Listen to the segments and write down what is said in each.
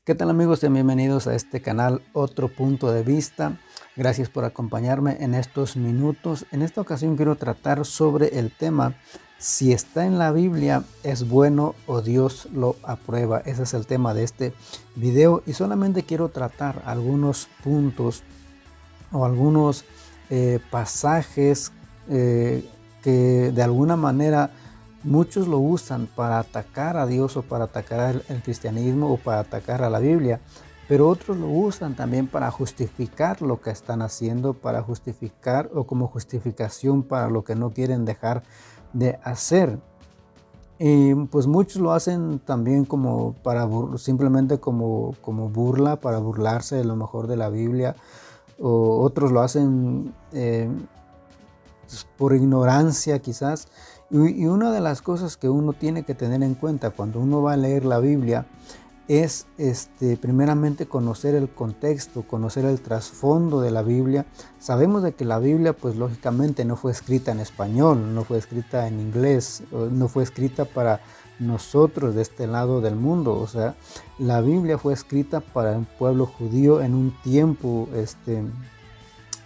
¿Qué tal amigos? Sean bienvenidos a este canal Otro Punto de Vista. Gracias por acompañarme en estos minutos. En esta ocasión quiero tratar sobre el tema si está en la Biblia es bueno o Dios lo aprueba. Ese es el tema de este video y solamente quiero tratar algunos puntos o algunos pasajes que de alguna manera muchos lo usan para atacar a Dios o para atacar el cristianismo o para atacar a la Biblia, pero otros lo usan también para justificar lo que están haciendo, para justificar o como justificación para lo que no quieren dejar de hacer. Y pues muchos lo hacen también como para simplemente como burla, para burlarse de lo mejor de la Biblia, o otros lo hacen por ignorancia quizás. Y una de las cosas que uno tiene que tener en cuenta cuando uno va a leer la Biblia es primeramente conocer el contexto, conocer el trasfondo de la Biblia. Sabemos de que la Biblia pues lógicamente no fue escrita en español, no fue escrita en inglés, no fue escrita para nosotros de este lado del mundo. O sea, la Biblia fue escrita para un pueblo judío en un tiempo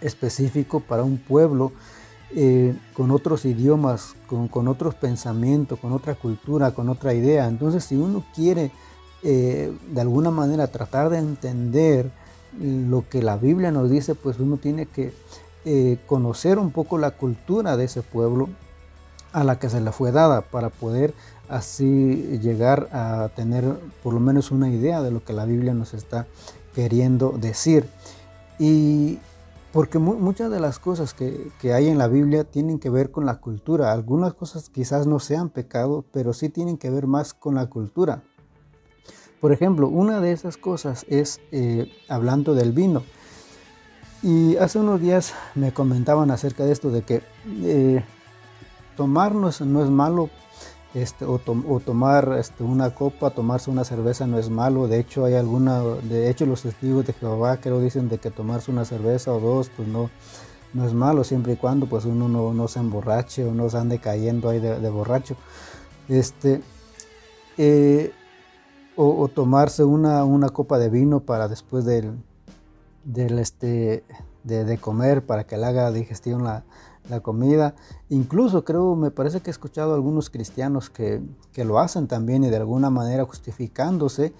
específico, para un pueblo con otros idiomas, con otros pensamientos, con otra cultura, con otra idea. Entonces, si uno quiere de alguna manera tratar de entender lo que la Biblia nos dice, pues uno tiene que conocer un poco la cultura de ese pueblo a la que se le fue dada, para poder así llegar a tener por lo menos una idea de lo que la Biblia nos está queriendo decir. Y porque muchas de las cosas que hay en la Biblia tienen que ver con la cultura. Algunas cosas quizás no sean pecado, pero sí tienen que ver más con la cultura. Por ejemplo, una de esas cosas es hablando del vino. Y hace unos días me comentaban acerca de esto, de que tomar no es malo, o tomar una copa, tomarse una cerveza no es malo. De hecho, los testigos de Jehová creo dicen de que tomarse una cerveza o dos pues no es malo, siempre y cuando pues uno no se emborrache o no se ande cayendo ahí de borracho. O tomarse una copa de vino para después de comer, para que le haga digestión la comida. Incluso me parece que he escuchado a algunos cristianos que lo hacen también, y de alguna manera justificándose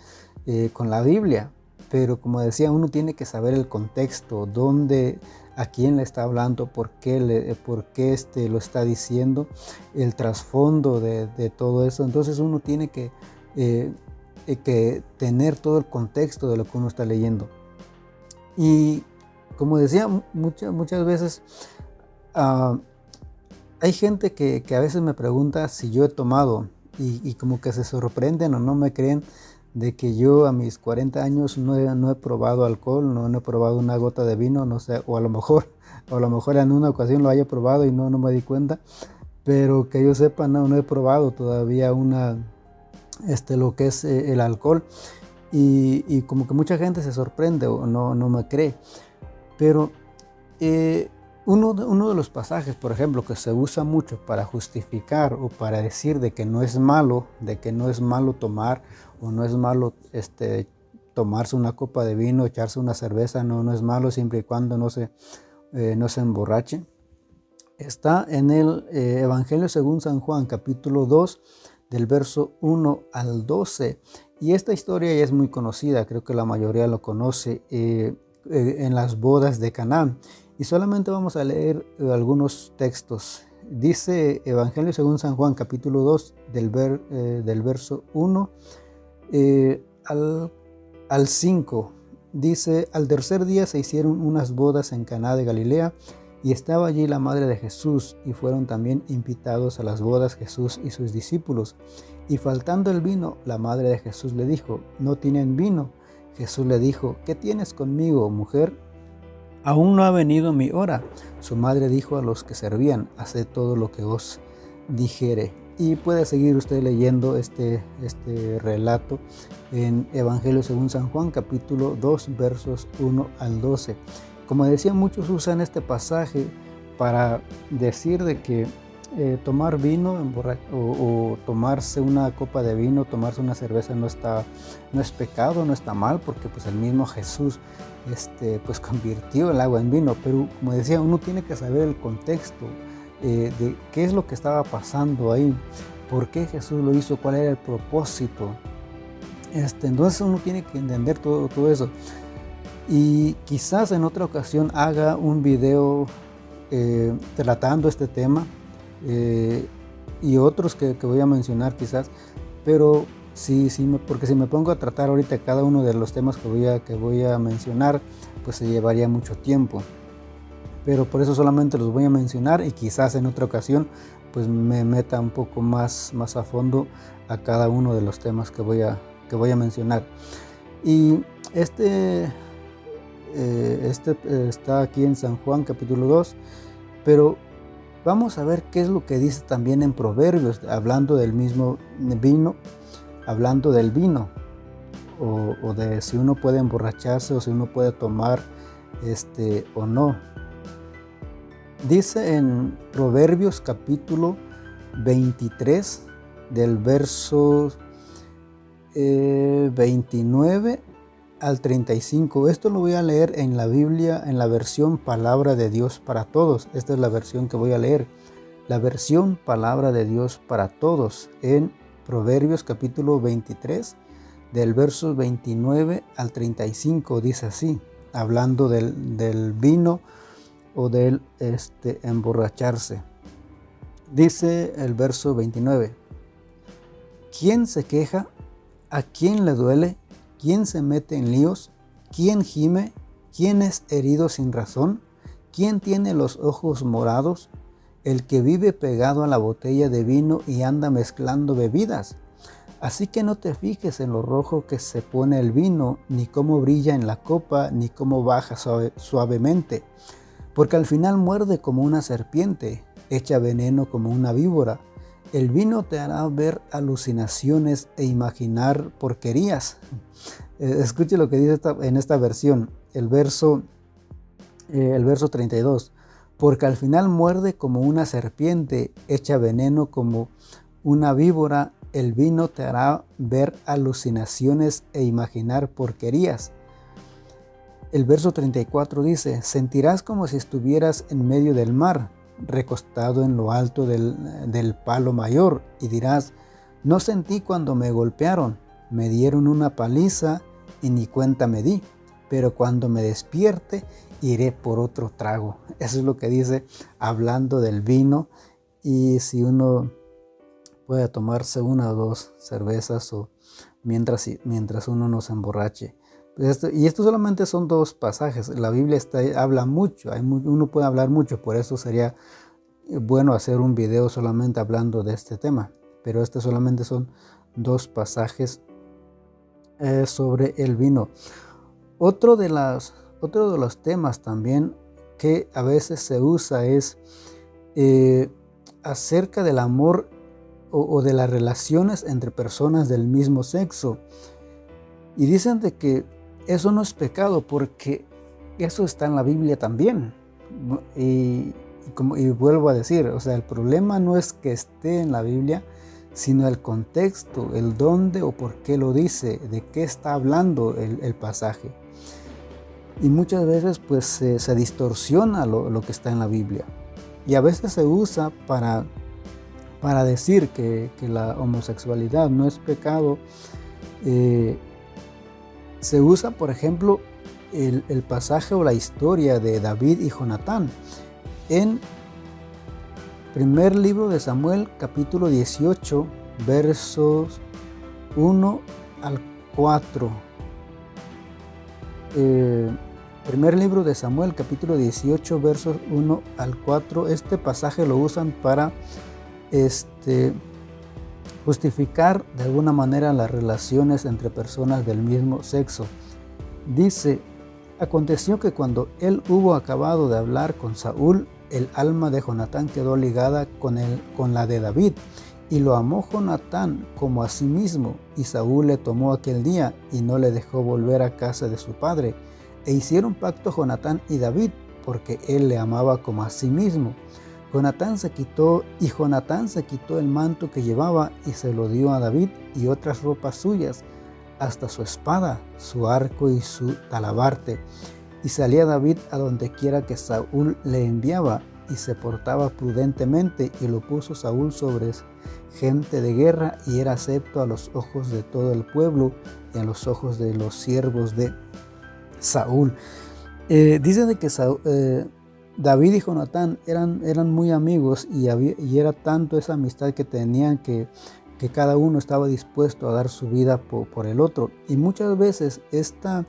con la Biblia. Pero como decía, uno tiene que saber el contexto, a quién le está hablando, por qué lo está diciendo, el trasfondo de todo eso. Entonces uno tiene que tener todo el contexto de lo que uno está leyendo. Y como decía, muchas veces hay gente que a veces me pregunta si yo he tomado, y como que se sorprenden o no me creen de que yo a mis 40 años no he probado alcohol, no he probado una gota de vino, no sé, o a lo mejor en una ocasión lo haya probado y no me di cuenta, pero que yo sepa, no he probado todavía lo que es el alcohol. Y como que mucha gente se sorprende o no me cree. Pero uno de los pasajes, por ejemplo, que se usa mucho para justificar o para decir de que no es malo tomar, o no es malo tomarse una copa de vino, echarse una cerveza, no es malo siempre y cuando no se emborrache. Está en el Evangelio según San Juan, capítulo 2, del verso 1 al 12. Y esta historia ya es muy conocida, creo que la mayoría lo conoce, en las bodas de Caná. Y solamente vamos a leer algunos textos. Dice Evangelio según San Juan, capítulo 2, del verso 1 al 5. Dice: al tercer día se hicieron unas bodas en Caná de Galilea, y estaba allí la madre de Jesús, y fueron también invitados a las bodas Jesús y sus discípulos. Y faltando el vino, la madre de Jesús le dijo: no tienen vino. Jesús le dijo: ¿qué tienes conmigo, mujer? Aún no ha venido mi hora. Su madre dijo a los que servían: haced todo lo que os dijere. Y puede seguir usted leyendo este relato en Evangelio según San Juan, capítulo 2, versos 1 al 12. Como decía, muchos usan este pasaje para decir de que tomar vino o tomarse una copa de vino, tomarse una cerveza no es pecado, no está mal, porque pues el mismo Jesús pues convirtió el agua en vino. Pero como decía, uno tiene que saber el contexto de qué es lo que estaba pasando ahí, por qué Jesús lo hizo, cuál era el propósito. Entonces uno tiene que entender todo eso. Y quizás en otra ocasión haga un video tratando este tema y otros que voy a mencionar quizás, pero porque si me pongo a tratar ahorita cada uno de los temas que voy a mencionar, pues se llevaría mucho tiempo. Pero por eso solamente los voy a mencionar, y quizás en otra ocasión pues me meta un poco más a fondo a cada uno de los temas que voy a mencionar. Y está aquí en San Juan capítulo 2, pero vamos a ver qué es lo que dice también en Proverbios, hablando del mismo vino, hablando del vino, o de si uno puede emborracharse o si uno puede tomar o no. Dice en Proverbios capítulo 23 del verso 29 al 35. Esto lo voy a leer en la Biblia, en la versión Palabra de Dios para Todos. Esta es la versión que voy a leer. La versión Palabra de Dios para Todos, en Proverbios capítulo 23, del verso 29 al 35. Dice así, hablando del vino o del emborracharse. Dice el verso 29. ¿Quién se queja? ¿A quién le duele? ¿Quién se mete en líos? ¿Quién gime? ¿Quién es herido sin razón? ¿Quién tiene los ojos morados? El que vive pegado a la botella de vino y anda mezclando bebidas. Así que no te fijes en lo rojo que se pone el vino, ni cómo brilla en la copa, ni cómo baja suavemente, porque al final muerde como una serpiente, echa veneno como una víbora. El vino te hará ver alucinaciones e imaginar porquerías. Escuche lo que dice en esta versión, el verso 32. Porque al final muerde como una serpiente, echa veneno como una víbora. El vino te hará ver alucinaciones e imaginar porquerías. El verso 34 dice, sentirás como si estuvieras en medio del mar, recostado en lo alto del palo mayor, y dirás, no sentí cuando me golpearon, me dieron una paliza y ni cuenta me di, pero cuando me despierte iré por otro trago. Eso es lo que dice hablando del vino, y si uno puede tomarse una o dos cervezas o mientras uno no se emborrache. Y esto solamente son dos pasajes. La Biblia habla mucho, uno puede hablar mucho, por eso sería bueno hacer un video solamente hablando de este tema. Pero solamente son dos pasajes sobre el vino. Otro de los temas también que a veces se usa es acerca del amor o de las relaciones entre personas del mismo sexo. Y dicen de que eso no es pecado porque eso está en la Biblia también. Y vuelvo a decir, o sea, el problema no es que esté en la Biblia, sino el contexto, el dónde o por qué lo dice, de qué está hablando el pasaje. Y muchas veces pues se distorsiona lo que está en la Biblia. Y a veces se usa para decir que la homosexualidad no es pecado. Se usa, por ejemplo, el pasaje o la historia de David y Jonatán en primer libro de Samuel, capítulo 18, versos 1 al 4. Primer libro de Samuel, capítulo 18, versos 1 al 4. Este pasaje lo usan para justificar de alguna manera las relaciones entre personas del mismo sexo. Dice, aconteció que cuando él hubo acabado de hablar con Saúl, el alma de Jonatán quedó ligada con la de David, y lo amó Jonatán como a sí mismo, y Saúl le tomó aquel día y no le dejó volver a casa de su padre, e hicieron pacto Jonatán y David, porque él le amaba como a sí mismo. Jonatán se quitó el manto que llevaba y se lo dio a David y otras ropas suyas, hasta su espada, su arco y su talabarte. Y salía David a donde quiera que Saúl le enviaba, y se portaba prudentemente, y lo puso Saúl sobre gente de guerra, y era acepto a los ojos de todo el pueblo y a los ojos de los siervos de Saúl. Dice de que David y Jonatán eran muy amigos, y era tanto esa amistad que tenían que cada uno estaba dispuesto a dar su vida por el otro. Y muchas veces esta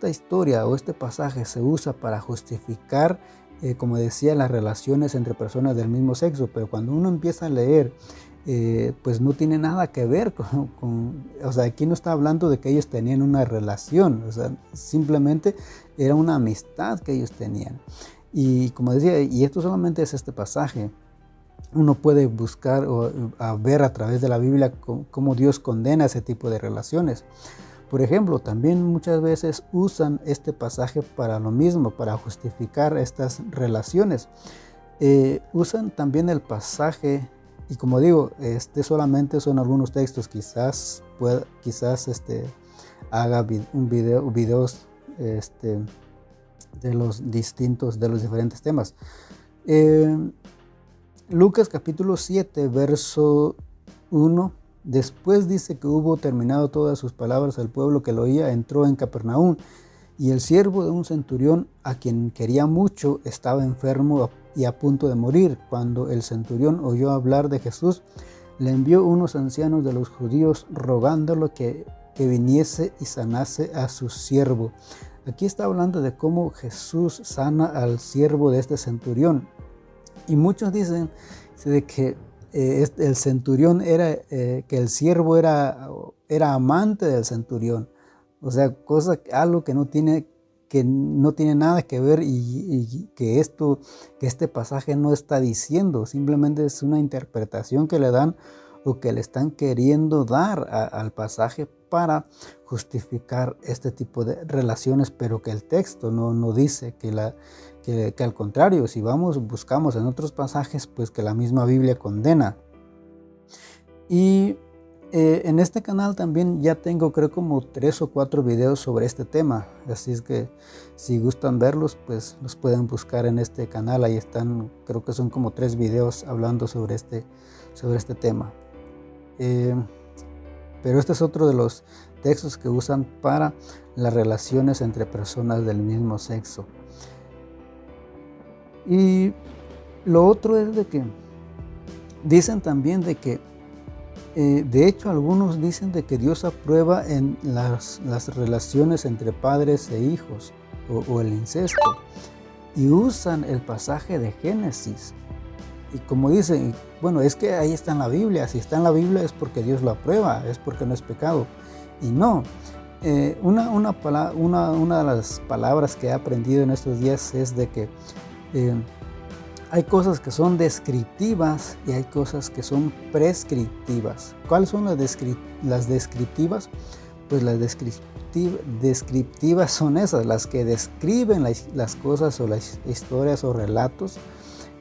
historia o este pasaje se usa para justificar, como decía, las relaciones entre personas del mismo sexo, pero cuando uno empieza a leer, pues no tiene nada que ver o sea, aquí no está hablando de que ellos tenían una relación, o sea, simplemente era una amistad que ellos tenían. Y como decía, y esto solamente es este pasaje. Uno puede buscar o ver a través de la Biblia cómo Dios condena ese tipo de relaciones. Por ejemplo, también muchas veces usan este pasaje para lo mismo, para justificar estas relaciones. Usan también el pasaje, y como digo, solamente son algunos textos. Quizás haga videos de los diferentes temas. Lucas capítulo 7, verso 1. Después dice que hubo terminado todas sus palabras, el pueblo que lo oía entró en Capernaum, y el siervo de un centurión, a quien quería mucho, estaba enfermo y a punto de morir. Cuando el centurión oyó hablar de Jesús, le envió unos ancianos de los judíos rogándolo que viniese y sanase a su siervo. Aquí está hablando de cómo Jesús sana al siervo de este centurión. Y muchos dicen de que el centurión que el siervo era amante del centurión. O sea, algo que no tiene nada que ver, y que este pasaje no está diciendo. Simplemente es una interpretación que le dan o que le están queriendo dar al pasaje para justificar este tipo de relaciones, pero que el texto no dice que al contrario, si buscamos en otros pasajes, pues que la misma Biblia condena. Y en este canal también ya tengo, creo, como 3 o 4 videos sobre este tema, así es que si gustan verlos, pues los pueden buscar en este canal. Ahí están, creo que son como 3 videos hablando sobre este tema. Pero este es otro de los textos que usan para las relaciones entre personas del mismo sexo. Y lo otro es de que dicen también de que, de hecho, algunos dicen de que Dios aprueba en las relaciones entre padres e hijos o el incesto, y usan el pasaje de Génesis. Y como dicen, bueno, es que ahí está en la Biblia. Si está en la Biblia es porque Dios lo aprueba, es porque no es pecado. Y no. Una de las palabras que he aprendido en estos días es de que hay cosas que son descriptivas y hay cosas que son prescriptivas. ¿Cuáles son las descriptivas? Pues las descriptivas son esas, las que describen las cosas o las historias o relatos.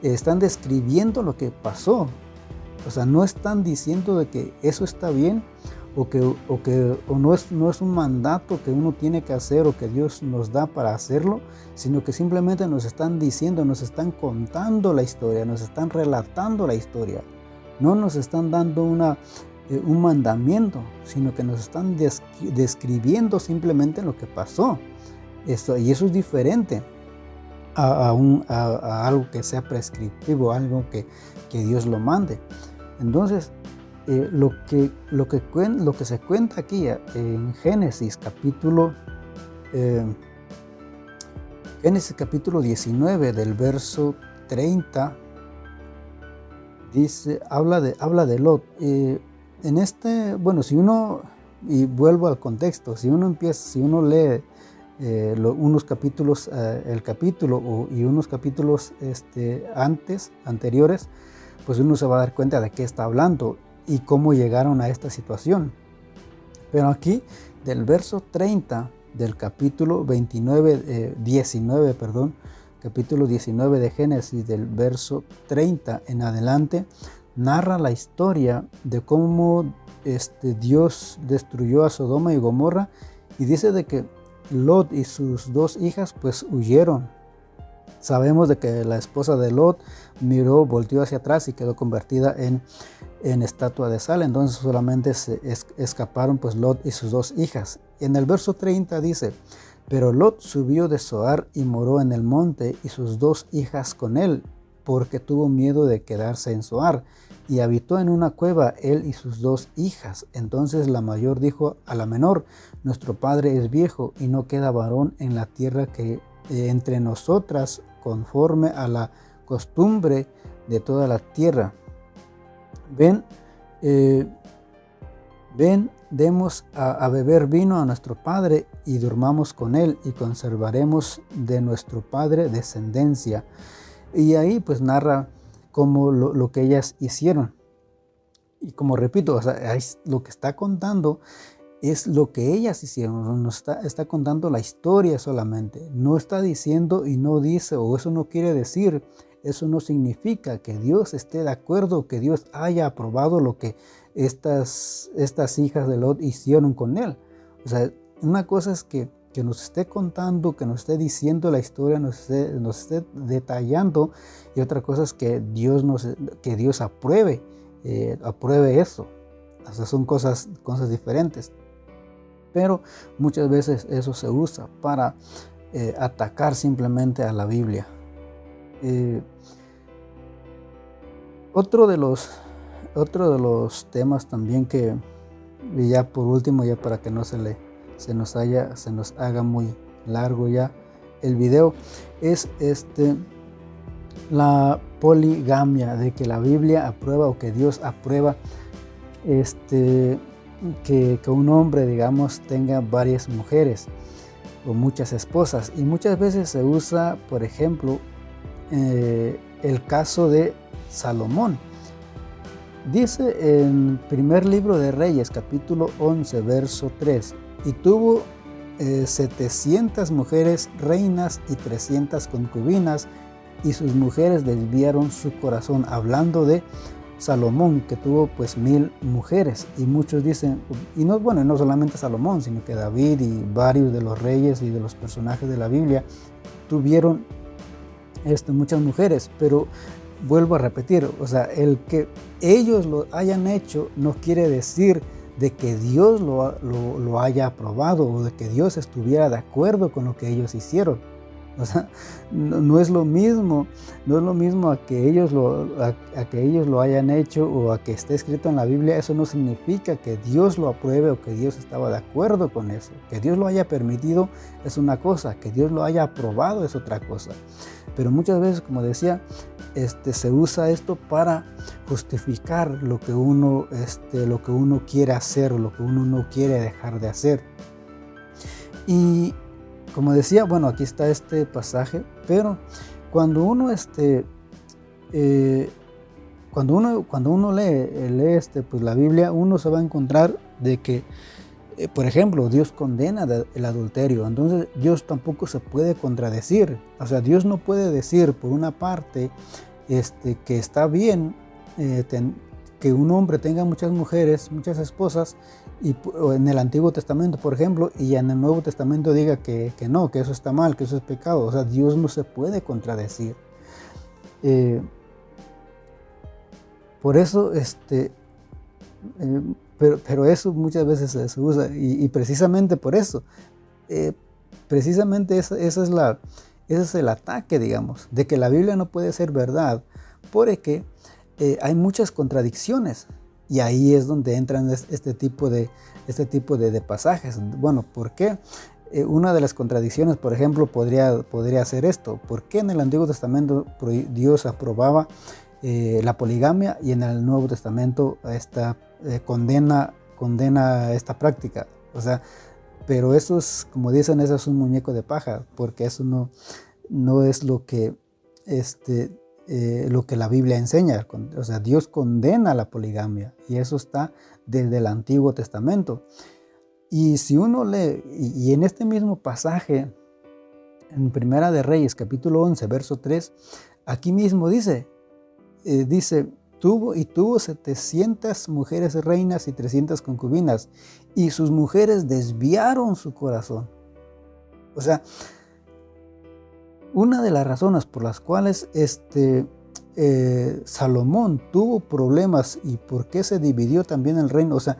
Están describiendo lo que pasó. O sea, no están diciendo de que eso está bien o no es un mandato que uno tiene que hacer o que Dios nos da para hacerlo, sino que simplemente nos están diciendo, nos están contando la historia, nos están relatando la historia. No nos están dando un mandamiento, sino que nos están describiendo simplemente lo que pasó. Y eso es diferente a algo que sea prescriptivo, algo que Dios lo mande. Entonces, lo que se cuenta aquí en Génesis capítulo 19 del verso 30, dice, habla de Lot. Si uno, y vuelvo al contexto, si uno lee unos capítulos, el capítulo y unos capítulos anteriores, pues uno se va a dar cuenta de qué está hablando y cómo llegaron a esta situación. Pero aquí, del verso 30 del capítulo 19, capítulo 19 de Génesis, del verso 30 en adelante, narra la historia de cómo Dios destruyó a Sodoma y Gomorra, y dice de que Lot y sus dos hijas pues huyeron. Sabemos de que la esposa de Lot volteó hacia atrás y quedó convertida en estatua de sal. Entonces solamente se escaparon pues Lot y sus dos hijas. En el verso 30 dice: pero Lot subió de Zoar y moró en el monte, y sus dos hijas con él, porque tuvo miedo de quedarse en Zoar, y habitó en una cueva él y sus dos hijas. Entonces la mayor dijo a la menor: nuestro padre es viejo y no queda varón en la tierra que entre nosotras, conforme a la costumbre de toda la tierra. Ven, demos a beber vino a nuestro padre y durmamos con él, y conservaremos de nuestro padre descendencia. Y ahí pues narra como lo que ellas hicieron. Y como repito, o sea, lo que está contando es lo que ellas hicieron. No está contando la historia solamente. No está diciendo y no dice, o eso no quiere decir, eso no significa que Dios esté de acuerdo, que Dios haya aprobado lo que estas hijas de Lot hicieron con él. O sea, una cosa es que nos esté contando, que nos esté diciendo la historia, nos esté detallando, y otra cosa es que Dios apruebe eso. O sea, son cosas diferentes. Pero muchas veces eso se usa para atacar simplemente a la Biblia. Otro de los temas también que, ya por último, ya para que no se nos haga muy largo ya el video, es la poligamia, de que la Biblia aprueba, o que Dios aprueba que un hombre, digamos, tenga varias mujeres o muchas esposas. Y muchas veces se usa, por ejemplo, el caso de Salomón. Dice en primer libro de Reyes, capítulo 11, verso 3: y tuvo 700 mujeres reinas y 300 concubinas, y sus mujeres desviaron su corazón. Hablando de Salomón, que tuvo pues 1000 mujeres. Y muchos dicen, y no solamente Salomón, sino que David y varios de los reyes y de los personajes de la Biblia tuvieron muchas mujeres. Pero vuelvo a repetir, o sea, el que ellos lo hayan hecho no quiere decir de que Dios lo haya aprobado, o de que Dios estuviera de acuerdo con lo que ellos hicieron. O sea, no es lo mismo a que ellos lo hayan hecho, o a que esté escrito en la Biblia. Eso no significa que Dios lo apruebe, o que Dios estaba de acuerdo con eso. Que Dios lo haya permitido es una cosa, que Dios lo haya aprobado es otra cosa. Pero muchas veces, como decía, se usa esto para justificar lo que uno quiere hacer, o lo que uno no quiere dejar de hacer. Y como decía, bueno, aquí está este pasaje, pero cuando uno lee pues la Biblia, uno se va a encontrar de que, por ejemplo, Dios condena el adulterio. Entonces Dios tampoco se puede contradecir. O sea, Dios no puede decir por una parte que está bien que un hombre tenga muchas mujeres, muchas esposas, y en el Antiguo Testamento, por ejemplo, y en el Nuevo Testamento diga que no, que eso está mal, que eso es pecado. O sea, Dios no se puede contradecir. Por eso, pero eso muchas veces se usa, y precisamente por eso, precisamente ese es el ataque, digamos, de que la Biblia no puede ser verdad, porque hay muchas contradicciones. Y ahí es donde entran este tipo de pasajes. Bueno, ¿por qué? Una de las contradicciones, por ejemplo, podría ser esto: ¿por qué en el Antiguo Testamento Dios aprobaba la poligamia, y en el Nuevo Testamento condena esta práctica? O sea, pero eso es, como dicen, eso es un muñeco de paja, porque eso no es lo que la Biblia enseña. O sea, Dios condena la poligamia, y eso está desde el Antiguo Testamento. Y si uno lee, y en este mismo pasaje en Primera de Reyes, capítulo 11, verso 3, aquí mismo dice, tuvo 700 mujeres reinas y 300 concubinas, y sus mujeres desviaron su corazón. O sea, una de las razones por las cuales Salomón tuvo problemas y por qué se dividió también el reino, o sea,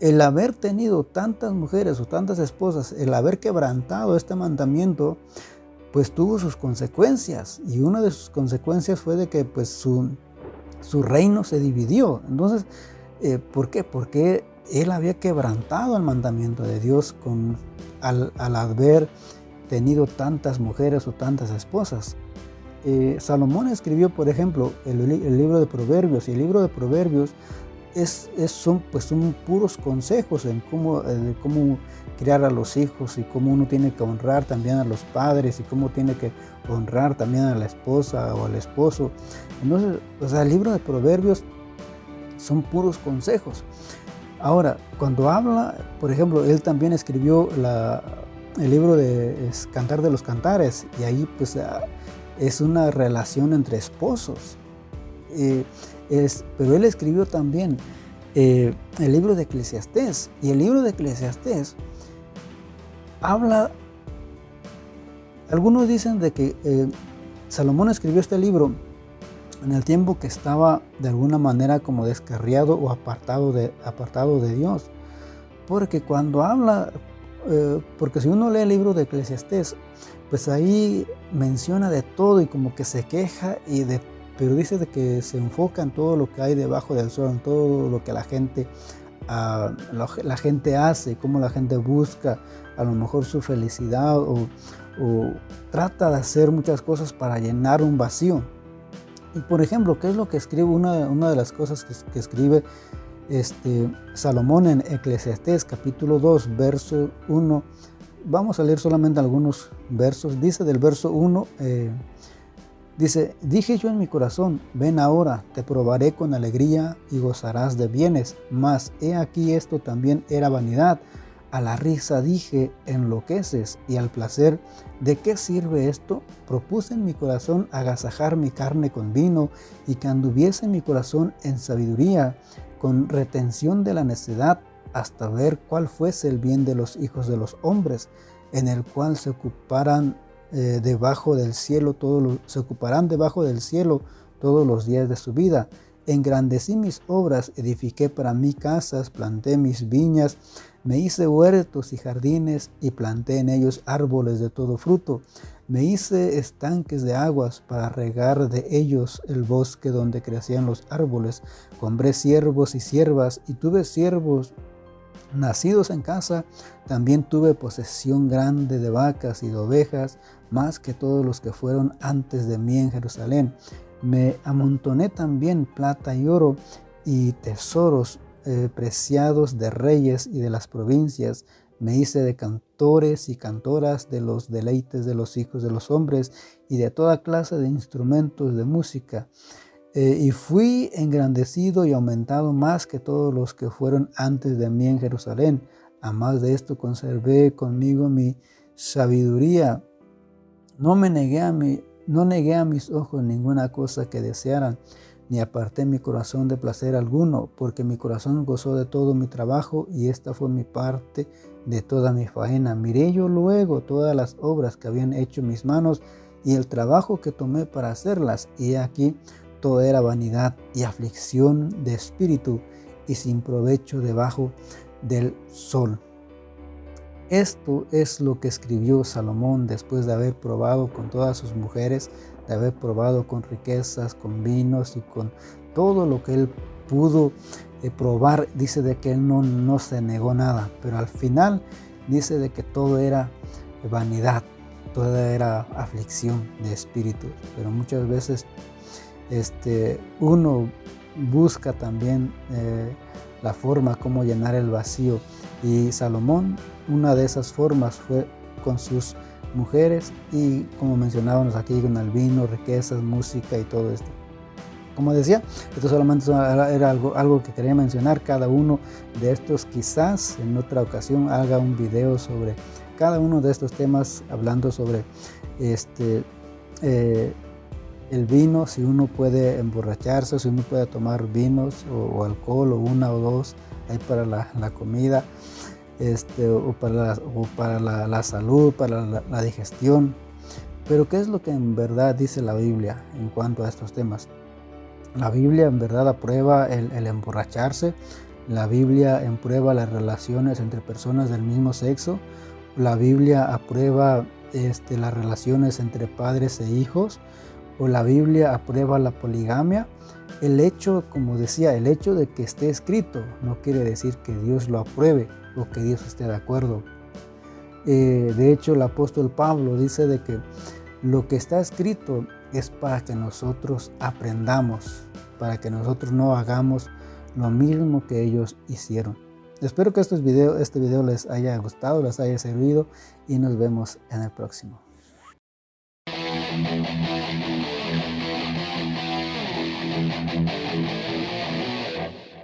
el haber tenido tantas mujeres o tantas esposas, el haber quebrantado este mandamiento, pues tuvo sus consecuencias, y una de sus consecuencias fue de que pues su reino se dividió. Entonces, ¿por qué? Porque él había quebrantado el mandamiento de Dios al haber tenido tantas mujeres o tantas esposas. Salomón escribió, por ejemplo, el libro de Proverbios, y el libro de Proverbios son puros consejos en cómo criar a los hijos, y cómo uno tiene que honrar también a los padres, y cómo tiene que honrar también a la esposa o al esposo. Entonces, o sea, el libro de Proverbios son puros consejos. Ahora, cuando habla, por ejemplo, él también escribió el libro de Cantar de los Cantares, y ahí pues es una relación entre esposos. Pero él escribió también el libro de Eclesiastés, y el libro de Eclesiastés habla, algunos dicen de que Salomón escribió este libro en el tiempo que estaba de alguna manera como descarriado o apartado de Dios, porque cuando habla, porque si uno lee el libro de Eclesiastés, pues ahí menciona de todo y como que se queja, pero dice de que se enfoca en todo lo que hay debajo del sol, en todo lo que la gente hace, cómo la gente busca a lo mejor su felicidad, o trata de hacer muchas cosas para llenar un vacío. Y por ejemplo, ¿qué es lo que escribe? Una de las cosas que escribe Salomón en Eclesiastés capítulo 2, verso 1. Vamos a leer solamente algunos versos. Dice del verso 1, dice: dije yo en mi corazón, ven ahora, te probaré con alegría y gozarás de bienes. Mas he aquí, esto también era vanidad. A la risa dije, enloqueces, y al placer, ¿de qué sirve esto? Propuse en mi corazón agasajar mi carne con vino, y que anduviese mi corazón en sabiduría, con retención de la necedad, hasta ver cuál fuese el bien de los hijos de los hombres, en el cual se ocuparán debajo del cielo todos los días de su vida. Engrandecí mis obras, edifiqué para mí casas, planté mis viñas, me hice huertos y jardines, y planté en ellos árboles de todo fruto. Me hice estanques de aguas para regar de ellos el bosque donde crecían los árboles. Compré siervos y siervas, y tuve siervos nacidos en casa. También tuve posesión grande de vacas y de ovejas, más que todos los que fueron antes de mí en Jerusalén. Me amontoné también plata y oro y tesoros preciados de reyes y de las provincias. Me hice de cantores y cantoras de los deleites de los hijos de los hombres, y de toda clase de instrumentos de música. Y fui engrandecido y aumentado más que todos los que fueron antes de mí en Jerusalén. A más de esto conservé conmigo mi sabiduría. No negué a mis ojos ninguna cosa que desearan, ni aparté mi corazón de placer alguno, porque mi corazón gozó de todo mi trabajo, y esta fue mi parte de toda mi faena. Miré yo luego todas las obras que habían hecho mis manos, y el trabajo que tomé para hacerlas, y aquí todo era vanidad y aflicción de espíritu, y sin provecho debajo del sol. Esto es lo que escribió Salomón después de haber probado con todas sus mujeres, de haber probado con riquezas, con vinos y con todo lo que él pudo probar. Dice de que él no se negó nada, pero al final dice de que todo era vanidad, todo era aflicción de espíritu. Pero muchas veces uno busca también la forma como llenar el vacío, y Salomón, una de esas formas fue con sus mujeres, y como mencionábamos aquí, con el vino, riquezas, música y todo esto. Como decía, esto solamente era algo que quería mencionar. Cada uno de estos, quizás en otra ocasión haga un video sobre cada uno de estos temas, hablando sobre el vino, si uno puede emborracharse, si uno puede tomar vinos o alcohol, o una o dos ahí para la comida, o para la salud, para la digestión. Pero ¿qué es lo que en verdad dice la Biblia en cuanto a estos temas? La Biblia en verdad aprueba el emborracharse. La Biblia aprueba las relaciones entre personas del mismo sexo. La Biblia aprueba las relaciones entre padres e hijos. O la Biblia aprueba la poligamia. El hecho, como decía, el hecho de que esté escrito no quiere decir que Dios lo apruebe o que Dios esté de acuerdo. De hecho, el apóstol Pablo dice de que lo que está escrito es para que nosotros aprendamos, para que nosotros no hagamos lo mismo que ellos hicieron. Espero que este video les haya gustado, les haya servido, y nos vemos en el próximo.